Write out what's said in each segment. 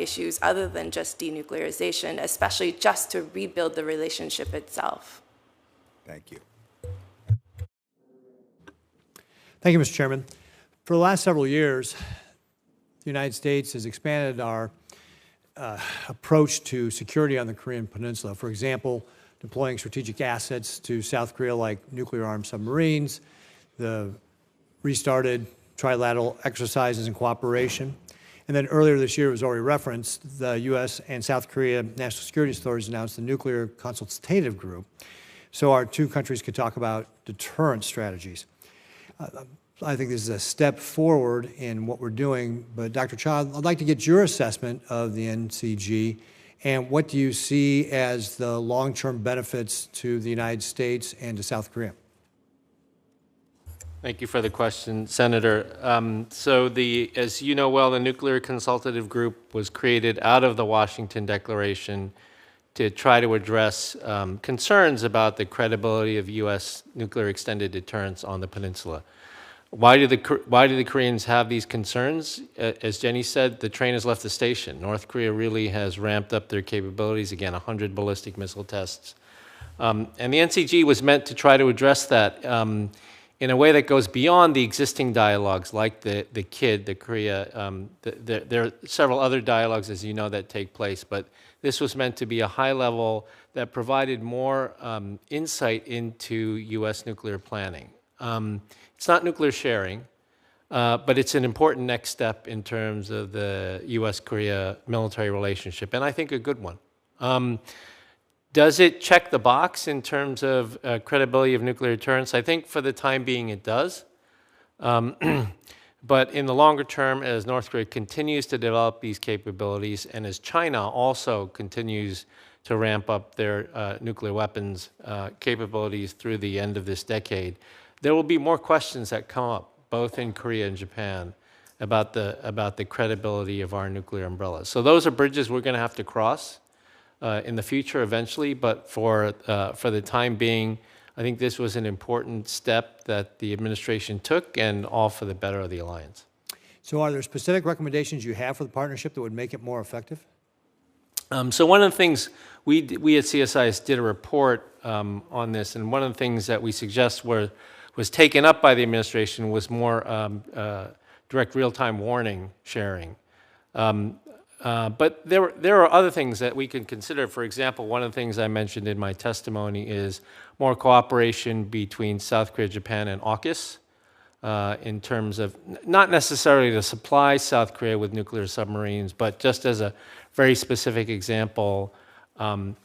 issues other than just denuclearization, especially just to rebuild the relationship itself. Thank you. Thank you, Mr. Chairman. For the last several years, the United States has expanded our approach to security on the Korean Peninsula. For example, deploying strategic assets to South Korea like nuclear-armed submarines, the restarted trilateral exercises and cooperation. And then earlier this year, it was already referenced, the U.S. and South Korea National Security Authorities announced the Nuclear Consultative Group, so our two countries could talk about deterrence strategies. I think this is a step forward in what we're doing, but Dr. Child, I'd like to get your assessment of the NCG, and what do you see as the long-term benefits to the United States and to South Korea? Thank you for the question, Senator. As you know well, the Nuclear Consultative Group was created out of the Washington Declaration to try to address concerns about the credibility of U.S. nuclear extended deterrence on the peninsula. Why do the Koreans have these concerns? As Jenny said, the train has left the station. North Korea really has ramped up their capabilities, again, 100 ballistic missile tests. And the NCG was meant to try to address that in a way that goes beyond the existing dialogues, like the KID, the Korea. There are several other dialogues, as you know, that take place, but this was meant to be a high level that provided more insight into U.S. nuclear planning. It's not nuclear sharing, but it's an important next step in terms of the U.S.-Korea military relationship, and I think a good one. Does it check the box in terms of credibility of nuclear deterrence? I think for the time being it does. But in the longer term, as North Korea continues to develop these capabilities, and as China also continues to ramp up their nuclear weapons capabilities through the end of this decade, there will be more questions that come up, both in Korea and Japan, about the credibility of our nuclear umbrella. So those are bridges we're going to have to cross in the future eventually, but for the time being, I think this was an important step that the administration took, and all for the better of the alliance. So are there specific recommendations you have for the partnership that would make it more effective? So one of the things, we at CSIS did a report on this, and one of the things that we suggest was taken up by the administration was more direct real-time warning sharing. But there are other things that we can consider. For example, one of the things I mentioned in my testimony is more cooperation between South Korea, Japan, and AUKUS in terms of not necessarily to supply South Korea with nuclear submarines, but just as a very specific example, Australian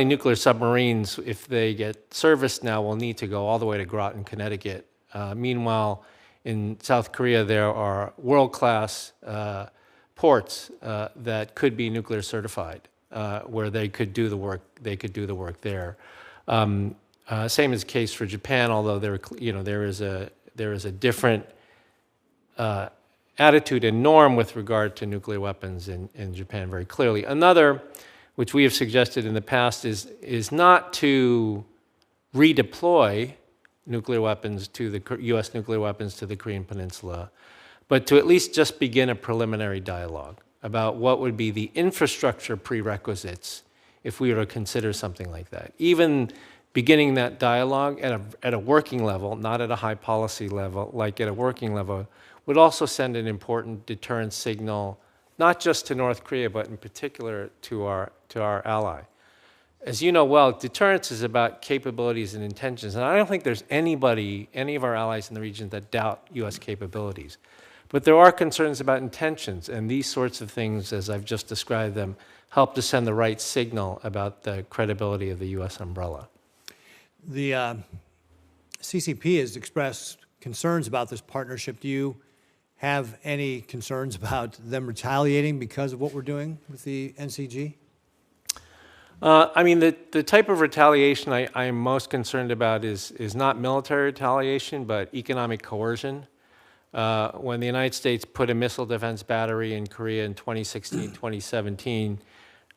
nuclear submarines, if they get serviced now, will need to go all the way to Groton, Connecticut. Meanwhile, in South Korea, there are world-class ports that could be nuclear certified, where they could do the work. They could do the work there. Same is the case for Japan, although there is a different attitude and norm with regard to nuclear weapons in Japan very clearly. Another, which we have suggested in the past, is not to redeploy nuclear weapons to the U.S. nuclear weapons to the Korean Peninsula, but to at least just begin a preliminary dialogue about what would be the infrastructure prerequisites if we were to consider something like that. Even beginning that dialogue at a working level, not at a high policy level, like at a working level, would also send an important deterrence signal, not just to North Korea, but in particular to our ally. As you know well, deterrence is about capabilities and intentions, and I don't think there's any of our allies in the region that doubt U.S. capabilities. But there are concerns about intentions, and these sorts of things, as I've just described them, help to send the right signal about the credibility of the U.S. umbrella. The CCP has expressed concerns about this partnership. Do you have any concerns about them retaliating because of what we're doing with the NCG? The type of retaliation I am most concerned about is not military retaliation, but economic coercion. When the United States put a missile defense battery in Korea in 2016, 2017,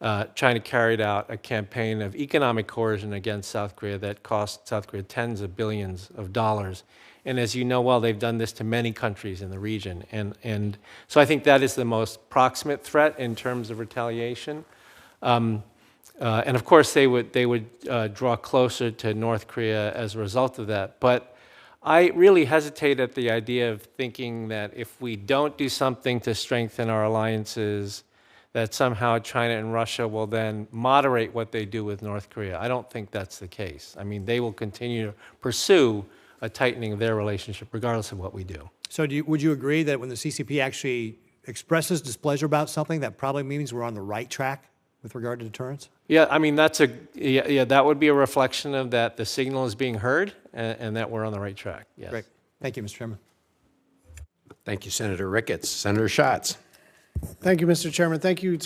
trying to carry out a campaign of economic coercion against South Korea that cost South Korea tens of billions of dollars. And as you know well, they've done this to many countries in the region. And so I think that is the most proximate threat in terms of retaliation. And of course, they would draw closer to North Korea as a result of that. But I really hesitate at the idea of thinking that if we don't do something to strengthen our alliances, that somehow China and Russia will then moderate what they do with North Korea. I don't think that's the case. I mean, they will continue to pursue a tightening of their relationship regardless of what we do. So would you agree that when the CCP actually expresses displeasure about something, that probably means we're on the right track with regard to deterrence? Yeah, I mean, that would be a reflection of that the signal is being heard and that we're on the right track. Yes. Great. Thank you, Mr. Chairman. Thank you, Senator Ricketts. Senator Schatz. Thank you, Mr. Chairman. Thank you